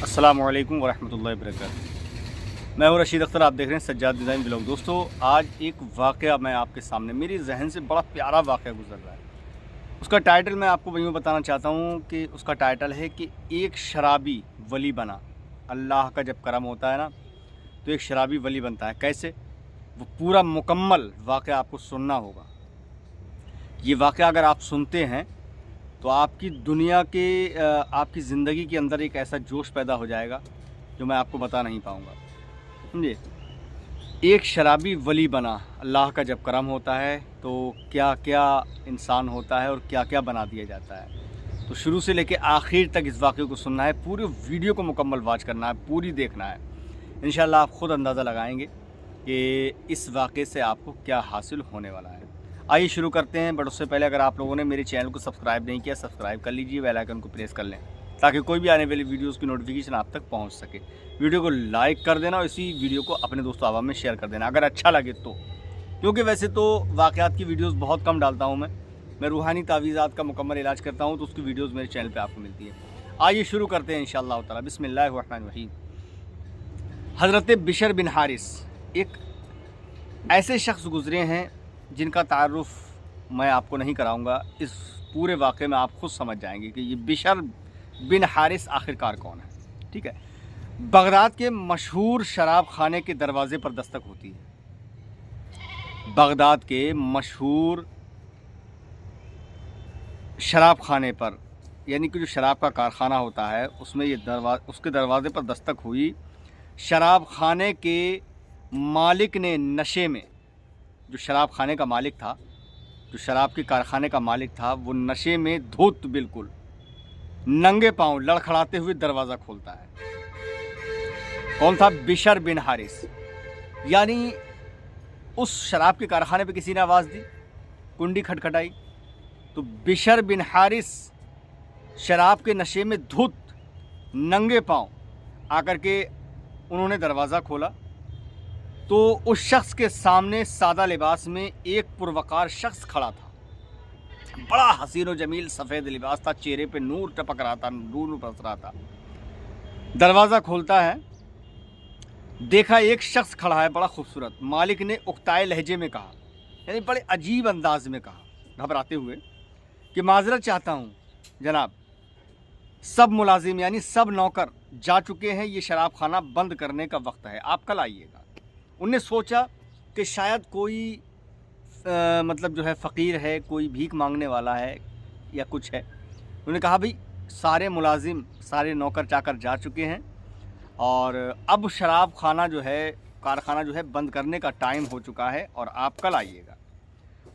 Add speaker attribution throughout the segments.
Speaker 1: अस्सलामुअलैकुम वरहमतुल्लाहि वबरकातुहू। मैं हूँ रशीद अख्तर, आप देख रहे हैं सज्जाद डिज़ाइन ब्लॉग। दोस्तों, आज एक वाक़या मैं आपके सामने, मेरी जहन से बड़ा प्यारा वाक़या गुजर रहा है। उसका टाइटल मैं आपको वहीं बताना चाहता हूँ कि उसका टाइटल है कि एक शराबी वली बना। अल्लाह का जब करम होता है ना, तो एक शराबी वली बनता है। कैसे? वो पूरा मुकम्मल वाक़या आपको सुनना होगा। ये वाक़या अगर आप सुनते हैं तो आपकी दुनिया के आपकी ज़िंदगी के अंदर एक ऐसा जोश पैदा हो जाएगा जो मैं आपको बता नहीं पाऊँगा। समझे? एक शराबी वली बना। अल्लाह का जब करम होता है तो क्या क्या इंसान होता है और क्या क्या बना दिया जाता है। तो शुरू से लेकर आखिर तक इस वाक़े को सुनना है, पूरी वीडियो को मुकम्मल वॉच करना है, पूरी देखना है। इंशाअल्लाह आप ख़ुद अंदाज़ा लगाएंगे कि इस वाक़े से आपको क्या हासिल होने वाला है। आइए शुरू करते हैं। बट उससे पहले अगर आप लोगों ने मेरे चैनल को सब्सक्राइब नहीं किया, सब्सक्राइब कर लीजिए, बेल आइकन को प्रेस कर लें ताकि कोई भी आने वाली वीडियोस की नोटिफिकेशन आप तक पहुंच सके। वीडियो को लाइक कर देना और इसी वीडियो को अपने दोस्तों अहबाब में शेयर कर देना अगर अच्छा लगे तो, क्योंकि वैसे तो वाक़यात की वीडियोस बहुत कम डालता हूं मैं रूहानी तावीज़ात का मुकम्मल इलाज करता हूं, तो उसकी वीडियोज़ मेरे चैनल पर आपको मिलती है। आइए शुरू करते हैं इंशाअल्लाह ताला। बिस्मिल्लाहिर्रहमानिर्रहीम। हज़रत बिशर बिन हारिस एक ऐसे शख्स गुज़रे हैं जिनका तारुफ़ मैं आपको नहीं कराऊंगा। इस पूरे वाक़े में आप खुद समझ जाएंगे कि ये बिशर बिन हारिस आखिरकार कौन है। ठीक है। बगदाद के मशहूर शराब खाने के दरवाज़े पर दस्तक होती है। बगदाद के मशहूर शराब खाने पर, यानी कि जो शराब का कारखाना होता है, उसमें ये उसके दरवाज़े पर दस्तक हुई। शराब खाने के मालिक ने नशे में, जो शराब खाने का मालिक था, जो शराब के कारखाने का मालिक था, वो नशे में धुत बिल्कुल नंगे पांव लड़खड़ाते हुए दरवाज़ा खोलता है। कौन था? बिशर बिन हारिस। यानी उस शराब के कारखाने पे किसी ने आवाज़ दी, कुंडी खटखटाई, तो बिशर बिन हारिस शराब के नशे में धुत नंगे पांव आकर के उन्होंने दरवाज़ा खोला। तो उस शख्स के सामने सादा लिबास में एक पुरवकार शख्स खड़ा था। बड़ा हसीन और जमील सफ़ेद लिबास था, चेहरे पे नूर टपक रहा था, नूर बरस रहा था। दरवाज़ा खोलता है, देखा एक शख्स खड़ा है बड़ा खूबसूरत। मालिक ने उक्ताए लहजे में कहा, यानी बड़े अजीब अंदाज में कहा, घबराते हुए, कि माजरत चाहता हूँ जनाब, सब मुलाजिम यानी सब नौकर जा चुके हैं, ये शराब खाना बंद करने का वक्त है, आप कल आइएगा। उनने सोचा कि शायद कोई मतलब जो है फ़कीर है, कोई भीख मांगने वाला है या कुछ है। उन्होंने कहा भाई सारे मुलाजिम, सारे नौकर चाकर जा चुके हैं और अब शराब खाना जो है, कारखाना जो है, बंद करने का टाइम हो चुका है और आप कल आइएगा।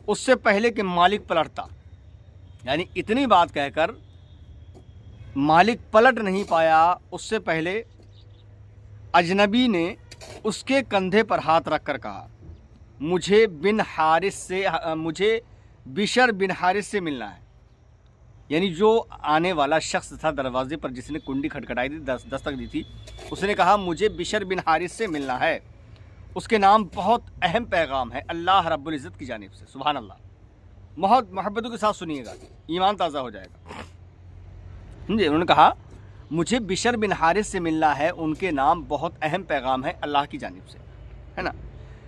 Speaker 1: उससे पहले कि मालिक पलटता, यानी इतनी बात कहकर मालिक पलट नहीं पाया, उससे पहले अजनबी ने उसके कंधे पर हाथ रखकर कहा, मुझे बिशर बिन हारिस से मिलना है। यानी जो आने वाला शख्स था दरवाजे पर, जिसने कुंडी खटखटाई थी, दस्तक दी थी, उसने कहा मुझे बिशर बिन हारिस से मिलना है। उसके नाम बहुत अहम पैगाम है अल्लाह रब्बुल इज़्ज़त की जानिब से। सुभान अल्लाह। बहुत मोहब्बतों के साथ सुनिएगा, ईमान ताज़ा हो जाएगा। समझे? उन्होंने कहा मुझे बिशर बिन हारिस से मिलना है, उनके नाम बहुत अहम पैगाम है अल्लाह की जानिब से, है ना।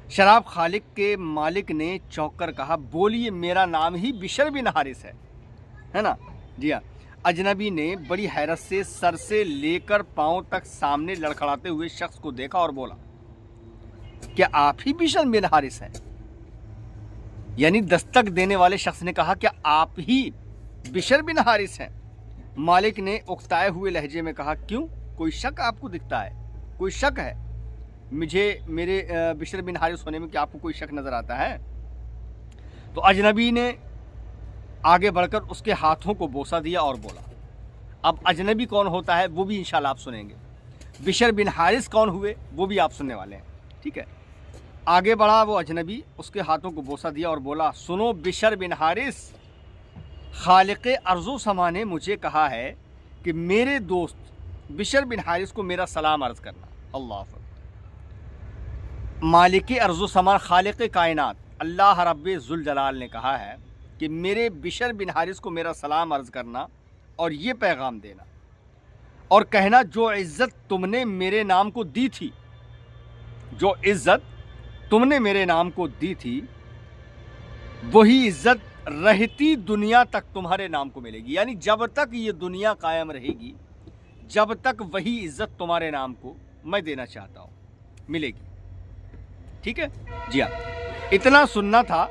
Speaker 1: शराब खालिक के मालिक ने चौंक कर कहा, बोलिए मेरा नाम ही बिशर बिन हारिस है ना। जी हाँ। अजनबी ने बड़ी हैरत से सर से लेकर पांव तक सामने लड़खड़ाते हुए शख्स को देखा और बोला, क्या आप ही बिशर बिन हारिस हैं? यानी दस्तक देने वाले शख्स ने कहा, क्या आप ही बिशर बिन हारिस हैं? मालिक ने उकताए हुए लहजे में कहा, क्यों, कोई शक आपको दिखता है? कोई शक है मेरे बिशर बिन हारिस होने में? क्या आपको कोई शक नज़र आता है? तो अजनबी ने आगे बढ़कर उसके हाथों को बोसा दिया और बोला। अब अजनबी कौन होता है वो भी इंशाल्लाह आप सुनेंगे, बिशर बिन हारिस कौन हुए वो भी आप सुनने वाले हैं। ठीक है। आगे बढ़ा वो अजनबी, उसके हाथों को बोसा दिया और बोला, सुनो बिशर बिन हारिस, खालिक़े अर्ज़ो समा ने मुझे कहा है कि मेरे दोस्त बिशर बिन हारिस को मेरा सलाम अर्ज़ करना। अल्लाह। मालिक अर्ज़ो समा, खालिक़े कायनात अल्लाह रब्बे ज़ुल जलाल ने कहा है कि मेरे बिशर बिन हारिस को मेरा सलाम अर्ज़ करना और ये पैगाम देना, اور کہنا جو عزت تم نے میرے نام کو دی تھی، جو عزت تم نے میرے نام کو دی تھی وہی عزت رہتی دنیا تک تمہارے نام کو ملے گی، یعنی جب تک یہ دنیا قائم رہے گی جب تک وہی عزت تمہارے نام کو میں دینا چاہتا ہوں ملے گی۔ ٹھیک ہے جی ہاں، اتنا سننا تھا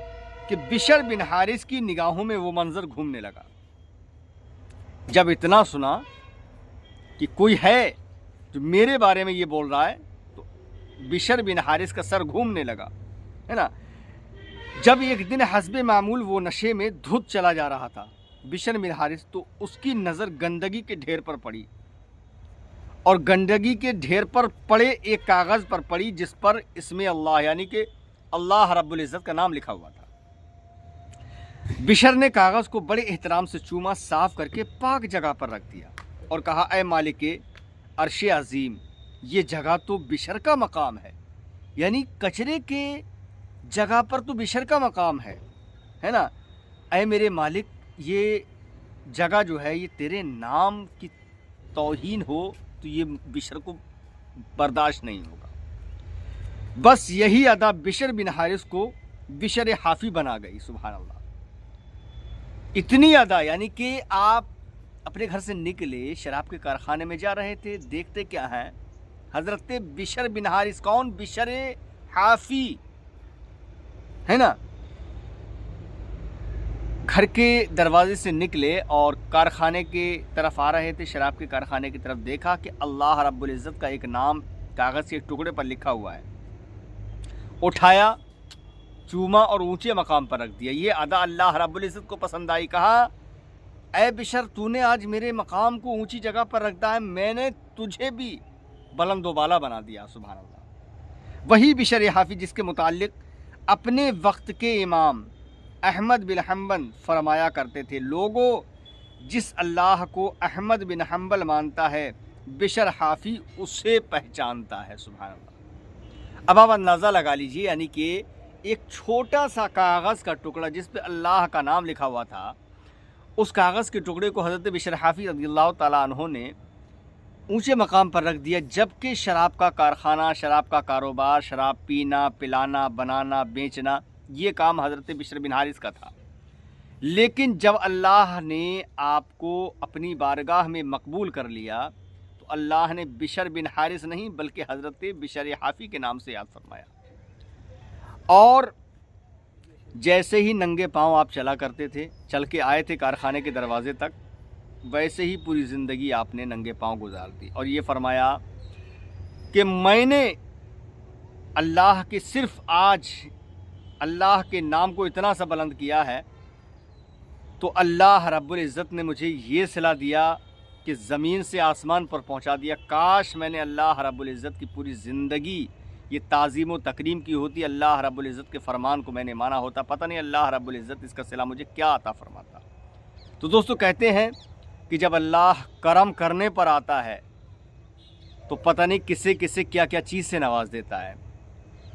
Speaker 1: کہ بشر بن حارث کی نگاہوں میں وہ منظر گھومنے لگا۔ جب اتنا سنا کہ کوئی ہے جو میرے بارے میں یہ بول رہا ہے تو بشر بن حارث کا سر گھومنے لگا، ہے نا۔ جب ایک دن حسب معمول وہ نشے میں دھت چلا جا رہا تھا بشر بن حارث، تو اس کی نظر گندگی کے ڈھیر پر پڑی، اور گندگی کے ڈھیر پر پڑے ایک کاغذ پر پڑی جس پر اسم اللہ یعنی کہ اللہ رب العزت کا نام لکھا ہوا تھا۔ بشر نے کاغذ کو بڑے احترام سے چوما، صاف کر کے پاک جگہ پر رکھ دیا اور کہا اے مالک عرش عظیم، یہ جگہ تو بشر کا مقام ہے، یعنی کچرے کے جگہ پر تو بشر کا مقام ہے نا۔ اے میرے مالک، یہ جگہ جو ہے یہ تیرے نام کی توہین ہو تو یہ بشر کو برداشت نہیں ہوگا۔ بس یہی ادا بشر بن حارث کو بشر حافی بنا گئی۔ سبحان اللہ، اتنی ادا، یعنی کہ آپ اپنے گھر سے نکلے، شراب کے کارخانے میں جا رہے تھے، دیکھتے کیا ہیں حضرت بشر بن حارث، کون؟ بشر حافی، ہے نا۔ گھر کے دروازے سے نکلے اور کارخانے کی طرف آ رہے تھے، شراب کے کارخانے کی طرف دیکھا کہ اللہ رب العزت کا ایک نام کاغذ کے ایک ٹکڑے پر لکھا ہوا ہے، اٹھایا، چوما اور اونچے مقام پر رکھ دیا۔ یہ ادا اللہ رب العزت کو پسند آئی۔ کہا اے بشر، تو نے آج میرے مقام کو اونچی جگہ پر رکھا ہے، میں نے تجھے بھی بلند و بالا بنا دیا۔ سبحان اللہ۔ وہی بشر حافی جس کے متعلق اپنے وقت کے امام احمد بن حنبل فرمایا کرتے تھے، لوگوں جس اللہ کو احمد بن حنبل مانتا ہے بشر حافی اسے پہچانتا ہے۔ سبحان اللہ۔ اب آپ اندازہ لگا لیجیے، یعنی کہ ایک چھوٹا سا کاغذ کا ٹکڑا جس پہ اللہ کا نام لکھا ہوا تھا، اس کاغذ کے ٹکڑے کو حضرت بشر حافی رضی اللہ تعالیٰ عنہ نے اونچے مقام پر رکھ دیا، جبکہ شراب کا کارخانہ، شراب کا کاروبار، شراب پینا، پلانا، بنانا، بیچنا، یہ کام حضرت بشر بن حارث کا تھا۔ لیکن جب اللہ نے آپ کو اپنی بارگاہ میں مقبول کر لیا تو اللہ نے بشر بن حارث نہیں بلکہ حضرت بشر حافی کے نام سے یاد فرمایا۔ اور جیسے ہی ننگے پاؤں آپ چلا کرتے تھے، چل کے آئے تھے کارخانے کے دروازے تک، ویسے ہی پوری زندگی آپ نے ننگے پاؤں گزار دی، اور یہ فرمایا کہ میں نے اللہ کے صرف آج اللہ کے نام کو اتنا سا بلند کیا ہے تو اللہ رب العزت نے مجھے یہ صلہ دیا کہ زمین سے آسمان پر پہنچا دیا۔ کاش میں نے اللہ رب العزت کی پوری زندگی یہ تعظیم و تکریم کی ہوتی، اللہ رب العزت کے فرمان کو میں نے مانا ہوتا، پتہ نہیں اللہ رب العزت اس کا صلہ مجھے کیا عطا فرماتا۔ تو دوستو، کہتے ہیں کہ جب اللہ کرم کرنے پر آتا ہے تو پتہ نہیں کسے کسے کیا کیا چیز سے نواز دیتا ہے۔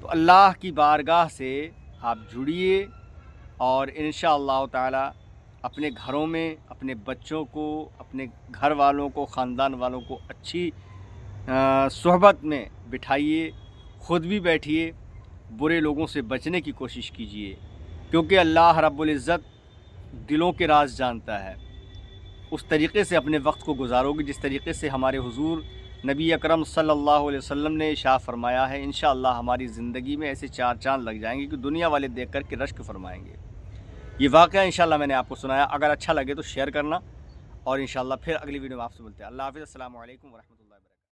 Speaker 1: تو اللہ کی بارگاہ سے آپ جڑیے اور انشاءاللہ تعالی اپنے گھروں میں اپنے بچوں کو، اپنے گھر والوں کو، خاندان والوں کو اچھی صحبت میں بٹھائیے، خود بھی بیٹھیے، برے لوگوں سے بچنے کی کوشش کیجیے، کیونکہ اللہ رب العزت دلوں کے راز جانتا ہے۔ اس طریقے سے اپنے وقت کو گزارو گے جس طریقے سے ہمارے حضور نبی اکرم صلی اللہ علیہ وسلم نے ارشاد فرمایا ہے، انشاءاللہ ہماری زندگی میں ایسے چار چاند لگ جائیں گے کہ دنیا والے دیکھ کر کے رشک فرمائیں گے۔ یہ واقعہ انشاءاللہ میں نے آپ کو سنایا، اگر اچھا لگے تو شیئر کرنا، اور انشاءاللہ پھر اگلی ویڈیو میں آپ سے ملتے ہیں۔ اللہ حافظ، السلام علیکم ورحمۃ اللہ۔